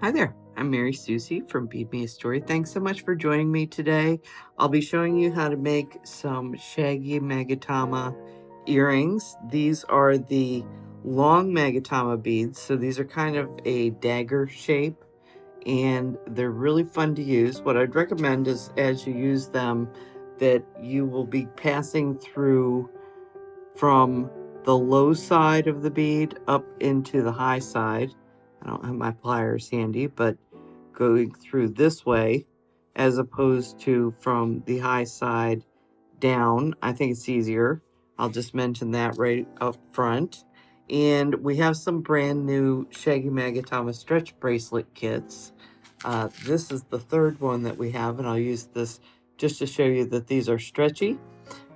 Hi there, I'm Mary Susie from Bead Me a Story. Thanks so much for joining me today. I'll be showing you how to make some Shaggy Magatama earrings. These are the long Magatama beads, so these are kind of a dagger shape and they're really fun to use. What I'd recommend is as you use them that you will be passing through from the low side of the bead up into the high side. I don't have my pliers handy, but going through this way as opposed to from the high side down. I think it's easier. I'll just mention that right up front. And we have some brand new Shaggy Magatama stretch bracelet kits. This is the third one that we have, and I'll use this just to show you that these are stretchy.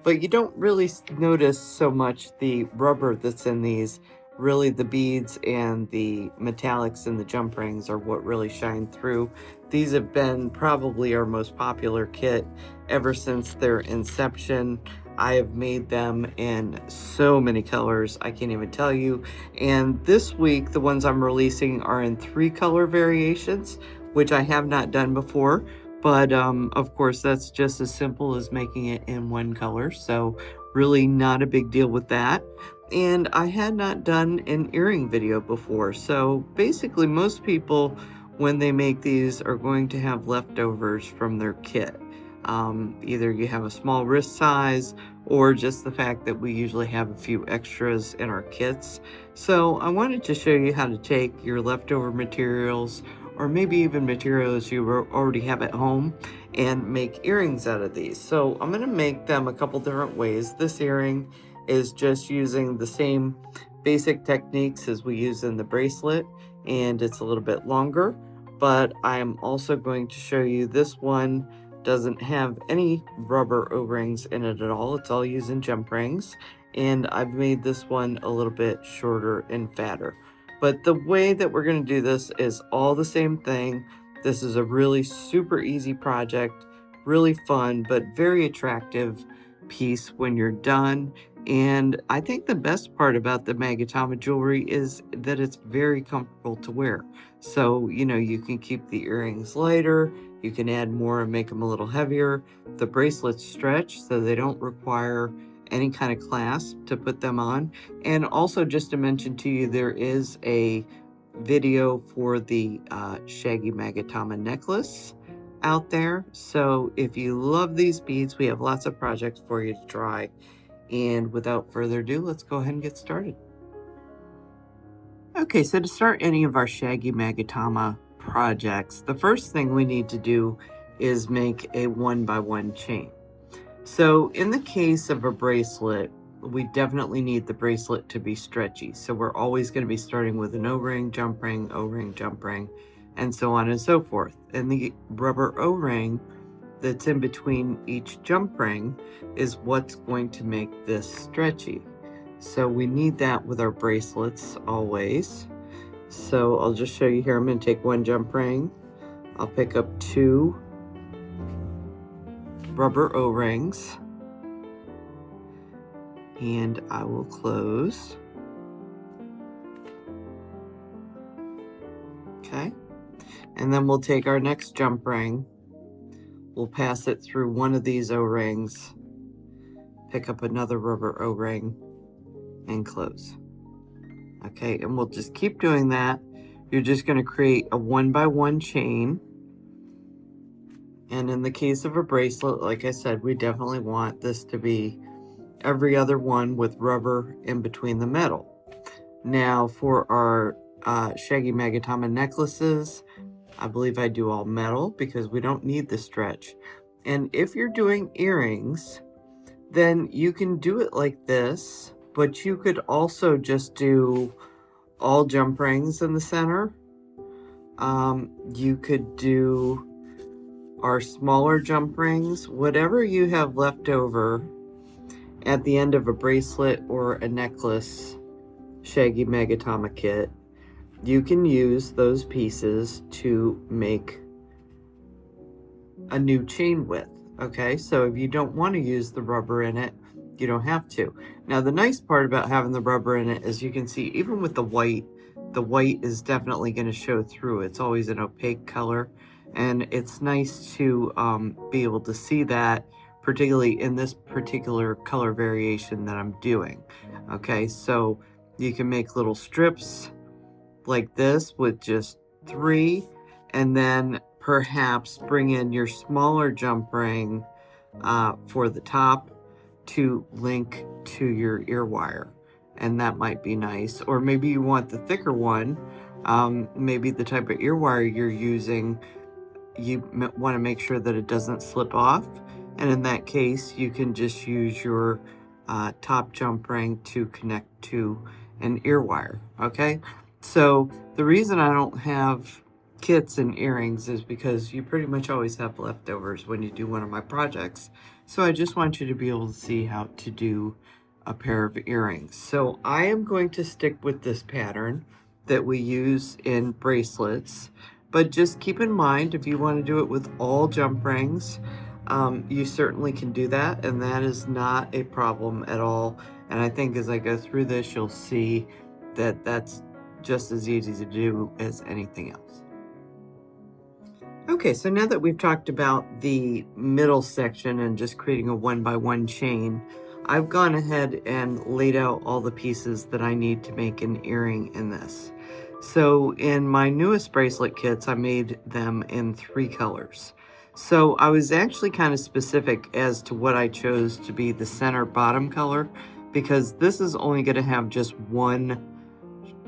But you don't really notice so much the rubber that's in these. Really, the beads and the metallics and the jump rings are what really shine through. These have been probably our most popular kit ever since their inception. I have made them in so many colors, I can't even tell you. And this week, the ones I'm releasing are in 3 color variations, which I have not done before. But of course, that's just as simple as making it in 1 color. So really not a big deal with that. And I had not done an earring video before. So basically most people, when they make these, are going to have leftovers from their kit. Either you have a small wrist size or just the fact that we usually have a few extras in our kits. So I wanted to show you how to take your leftover materials or maybe even materials you already have at home and make earrings out of these. So I'm going to make them a couple different ways. This earring is just using the same basic techniques as we use in the bracelet, and it's a little bit longer, but I'm also going to show you this one doesn't have any rubber O-rings in it at all. It's all using jump rings, and I've made this one a little bit shorter and fatter. But the way that we're going to do this is all the same thing. This is a really super easy project, really fun, but very attractive piece when you're done. And I think the best part about the Magatama jewelry is that it's very comfortable to wear. So, you can keep the earrings lighter, you can add more and make them a little heavier. The bracelets stretch so they don't require any kind of clasp to put them on. And also just to mention to you, there is a video for the Shaggy Magatama necklace out there. So if you love these beads, we have lots of projects for you to try. And without further ado, let's go ahead and get started. Okay, so to start any of our Shaggy Magatama projects, the first thing we need to do is make a 1x1 chain. So in the case of a bracelet, we definitely need the bracelet to be stretchy. So we're always going to be starting with an O-ring, jump ring, O-ring, jump ring, and so on and so forth. And the rubber O-ring that's in between each jump ring is what's going to make this stretchy. So we need that with our bracelets always. So I'll just show you here. I'm going to take 1 jump ring. I'll pick up 2 rubber O-rings. And I will close. Okay. And then we'll take our next jump ring. We'll pass it through one of these O-rings, pick up another rubber O-ring, and close. Okay, and we'll just keep doing that. You're just going to create a 1x1 chain. And in the case of a bracelet, like I said, we definitely want this to be every other one with rubber in between the metal. Now for our Shaggy Magatama necklaces, I believe I do all metal because we don't need the stretch. And if you're doing earrings, then you can do it like this, but you could also just do all jump rings in the center. You could do our smaller jump rings, whatever you have left over at the end of a bracelet or a necklace Shaggy Magatama kit. You can use those pieces to make a new chain with. Okay, so if you don't want to use the rubber in it, you don't have to. Now the nice part about having the rubber in it is you can see even with the white the white is definitely going to show through. It's always an opaque color, and it's nice to be able to see that, particularly in this particular color variation that I'm doing. Okay, so you can make little strips like this with just 3, and then perhaps bring in your smaller jump ring for the top to link to your ear wire, and that might be nice. Or maybe you want the thicker one, maybe the type of ear wire you're using, you want to make sure that it doesn't slip off, and in that case you can just use your top jump ring to connect to an ear wire. Okay, so the reason I don't have kits and earrings is because you pretty much always have leftovers when you do one of my projects. So I just want you to be able to see how to do a pair of earrings. So I am going to stick with this pattern that we use in bracelets, but just keep in mind, if you want to do it with all jump rings, you certainly can do that, and that is not a problem at all. And I think as I go through this, you'll see that that's just as easy to do as anything else. Okay, so now that we've talked about the middle section and just creating a 1x1 chain, I've gone ahead and laid out all the pieces that I need to make an earring in this. So in my newest bracelet kits, I made them in 3 colors. So I was actually kind of specific as to what I chose to be the center bottom color, because this is only going to have just one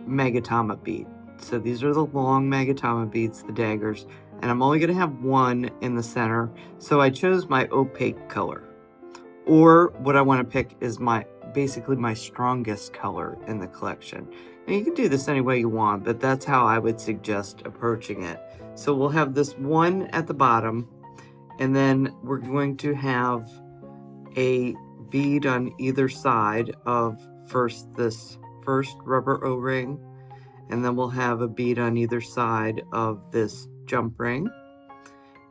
Magatama bead. So these are the long Magatama beads, the daggers, and I'm only going to have one in the center. So I chose my opaque color, or what I want to pick is basically my strongest color in the collection. And you can do this any way you want, but that's how I would suggest approaching it. So we'll have this one at the bottom, and then we're going to have a bead on either side of this first rubber O-ring, and then we'll have a bead on either side of this jump ring,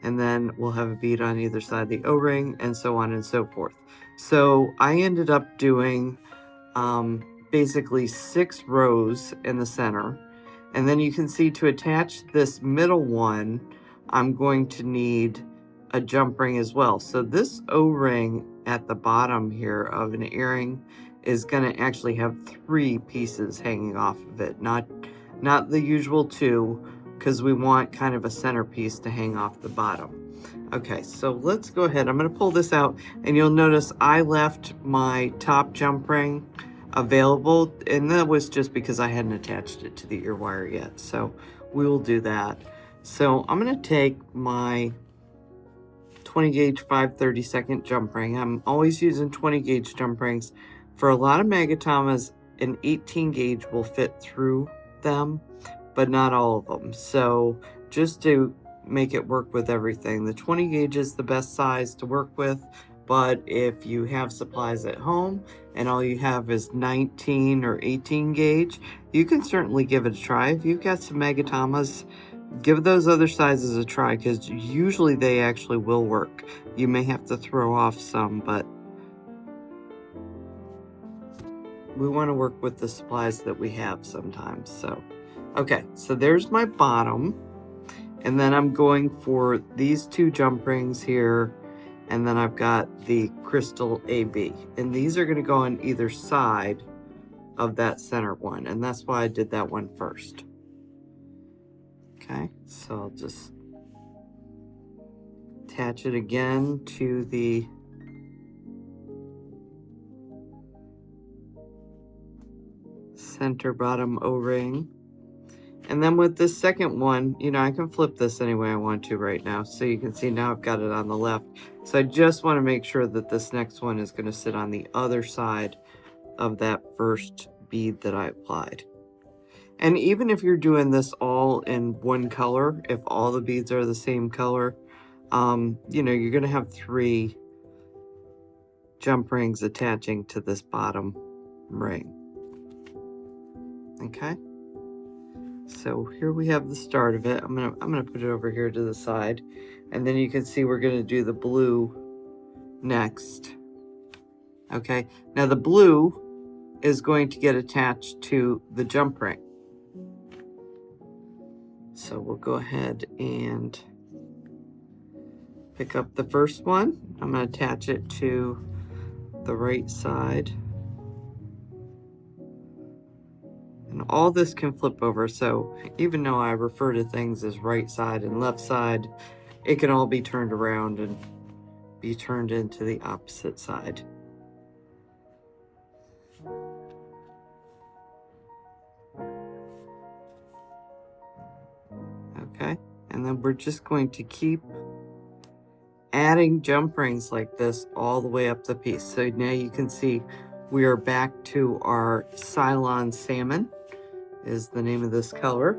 and then we'll have a bead on either side of the O-ring, and so on and so forth. So I ended up doing basically 6 rows in the center, and then you can see to attach this middle one, I'm going to need a jump ring as well. So this O-ring at the bottom here of an earring is going to actually have 3 pieces hanging off of it, not the usual 2, because we want kind of a centerpiece to hang off the bottom. Okay, so let's go ahead. I'm going to pull this out, and you'll notice I left my top jump ring available, and that was just because I hadn't attached it to the ear wire yet. So we will do that. So I'm going to take my 20 gauge 5/32 jump ring. I'm always using 20 gauge jump rings. For a lot of Magatamas, an 18 gauge will fit through them, but not all of them. So just to make it work with everything, the 20 gauge is the best size to work with, but if you have supplies at home and all you have is 19 or 18 gauge, you can certainly give it a try. If you've got some Magatamas, give those other sizes a try, because usually they actually will work. You may have to throw off some, but we want to work with the supplies that we have sometimes. So okay, so there's my bottom, and then I'm going for these 2 jump rings here, and then I've got the crystal AB, and these are going to go on either side of that center one, and that's why I did that one first. Okay, so I'll just attach it again to the center bottom O-ring. And then with this second one, you know, I can flip this any way I want to right now. So you can see now I've got it on the left. So I just want to make sure that this next one is going to sit on the other side of that first bead that I applied. And even if you're doing this all in one color, if all the beads are the same color, you know, you're going to have 3 jump rings attaching to this bottom ring. Okay. So here we have the start of it. I'm gonna put it over here to the side, and then you can see we're gonna do the blue next. Okay, now the blue is going to get attached to the jump ring. So we'll go ahead and pick up the first one. I'm going to attach it to the right side. And all this can flip over, so even though I refer to things as right side and left side, it can all be turned around and be turned into the opposite side. Okay, and then we're just going to keep adding jump rings like this all the way up the piece. So now you can see we are back to our Ceylon Salmon is the name of this color.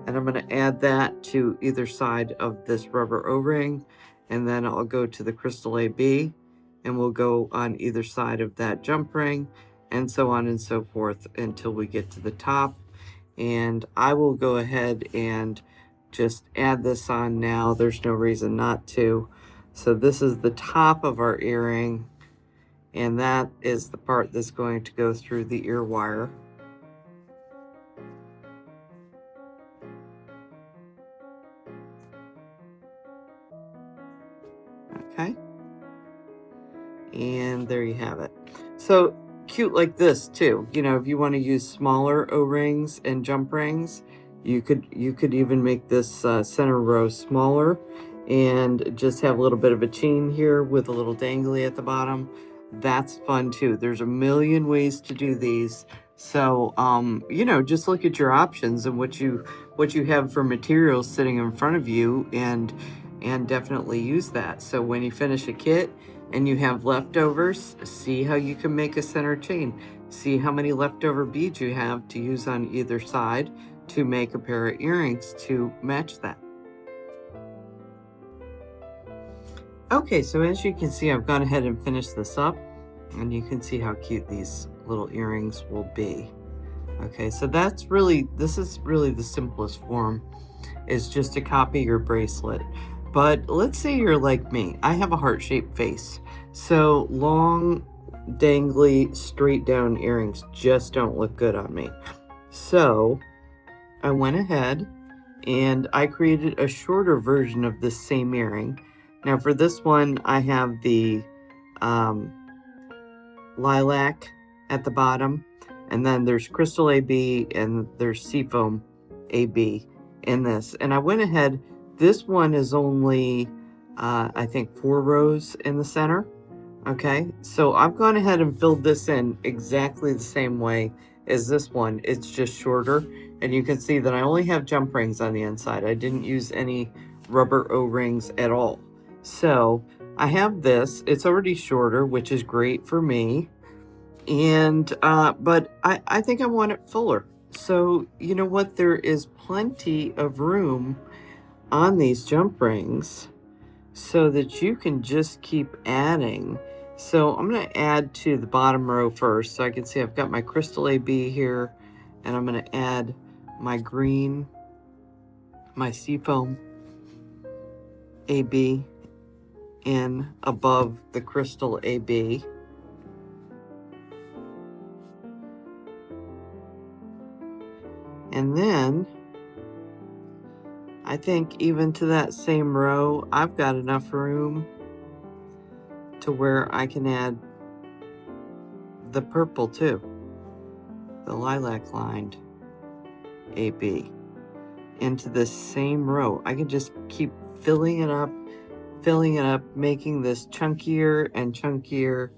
And I'm going to add that to either side of this rubber O-ring. And then I'll go to the Crystal AB and we'll go on either side of that jump ring and so on and so forth until we get to the top. And I will go ahead and just add this on now. There's no reason not to. So this is the top of our earring, and that is the part that's going to go through the ear wire. Okay. And there you have it. So cute like this too. You know, if you want to use smaller O-rings and jump rings, you could even make this center row smaller and just have a little bit of a chain here with a little dangly at the bottom. That's fun too. There's a million ways to do these. So, you know, just look at your options and what you have for materials sitting in front of you and definitely use that. So when you finish a kit and you have leftovers, see how you can make a center chain. See how many leftover beads you have to use on either side to make a pair of earrings to match that. Okay, so as you can see, I've gone ahead and finished this up, and you can see how cute these little earrings will be. Okay, so this is really the simplest form, is just to copy your bracelet. But let's say you're like me. I have a heart-shaped face. So long, dangly, straight down earrings just don't look good on me. So I went ahead and I created a shorter version of this same earring. Now for this one, I have the lilac at the bottom, and then there's Crystal AB and there's Seafoam AB in this. And I went ahead, this one is only, I think 4 rows in the center. Okay, so I've gone ahead and filled this in exactly the same way as this one. It's just shorter, and you can see that I only have jump rings on the inside. I didn't use any rubber O-rings at all. So I have this, it's already shorter, which is great for me. And, but I think I want it fuller. So you know what, there is plenty of room on these jump rings so that you can just keep adding. So I'm going to add to the bottom row first. So I can see I've got my Crystal AB here, and I'm going to add my green, my Seafoam AB in above the Crystal AB. And then I think even to that same row, I've got enough room to where I can add the purple too, the lilac lined AB into this same row. I can just keep filling it up, making this chunkier and chunkier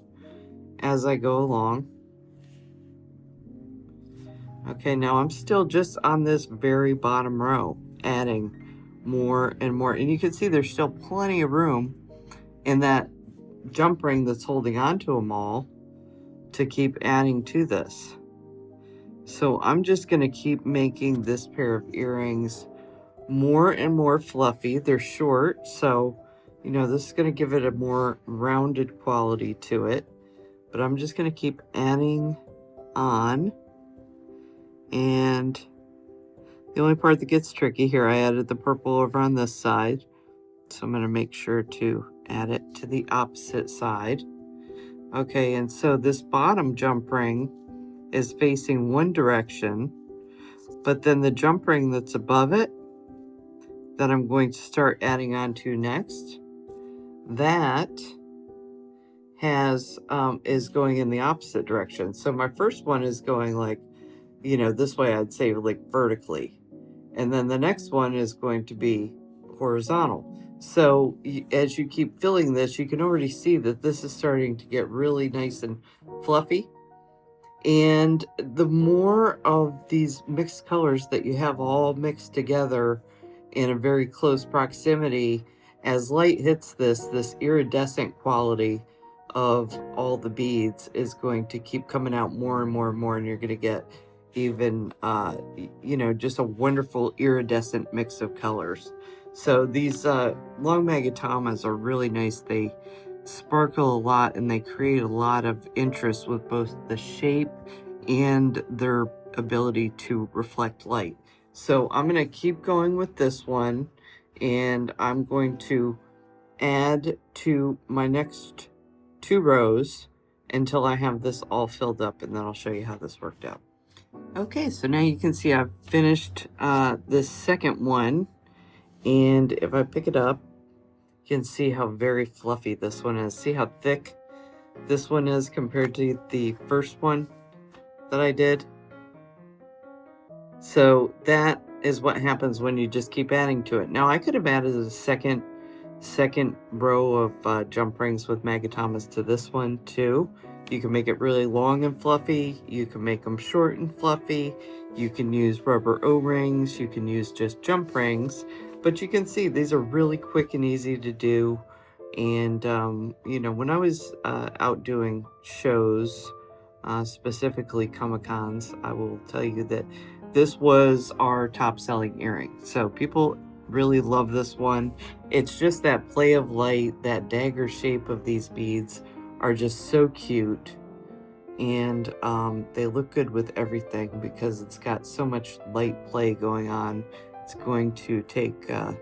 as I go along. Okay, now I'm still just on this very bottom row, adding more and more. And you can see there's still plenty of room in that jump ring that's holding onto them all to keep adding to this. So I'm just going to keep making this pair of earrings more and more fluffy. They're short, so you know this is going to give it a more rounded quality to it. But I'm just going to keep adding on. And the only part that gets tricky here, I added the purple over on this side. So I'm going to make sure to add it to the opposite side. Okay, and so this bottom jump ring is facing one direction, but then the jump ring that's above it that I'm going to start adding on to next. That is going in the opposite direction. So my first one is going like, this way, I'd say like vertically. And then the next one is going to be horizontal. So as you keep filling this, you can already see that this is starting to get really nice and fluffy. And the more of these mixed colors that you have all mixed together in a very close proximity, as light hits this iridescent quality of all the beads is going to keep coming out more and more and more, and you're going to get even, just a wonderful iridescent mix of colors. So these long magatamas are really nice. They sparkle a lot and they create a lot of interest with both the shape and their ability to reflect light. So I'm going to keep going with this one, and I'm going to add to my next 2 rows until I have this all filled up, and then I'll show you how this worked out. Okay, so now you can see I've finished this second one, and if I pick it up, you can see how very fluffy this one is. See how thick this one is compared to the first one that I did? So that is what happens when you just keep adding to it. Now I could have added a second row of jump rings with magatamas to this one too. You can make it really long and fluffy. You can make them short and fluffy. You can use rubber O-rings. You can use just jump rings. But you can see these are really quick and easy to do. And, when I was out doing shows, specifically Comic-Cons, I will tell you that this was our top selling earring. So people really love this one. It's just that play of light, that dagger shape of these beads are just so cute. And they look good with everything because it's got so much light play going on. It's going to take a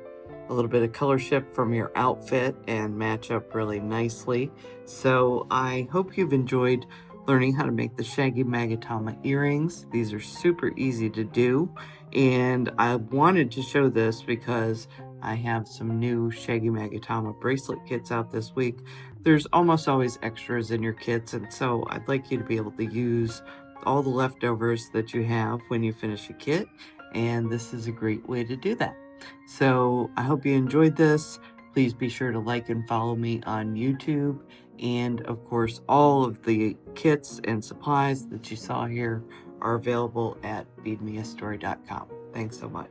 little bit of color shift from your outfit and match up really nicely. So I hope you've enjoyed learning how to make the Shaggy Magatama earrings. These are super easy to do, and I wanted to show this because I have some new Shaggy Magatama bracelet kits out this week. There's almost always extras in your kits, and so I'd like you to be able to use all the leftovers that you have when you finish a kit, and this is a great way to do that. So I hope you enjoyed this. Please be sure to like and follow me on YouTube. And of course, all of the kits and supplies that you saw here are available at beadmeastory.com. Thanks so much.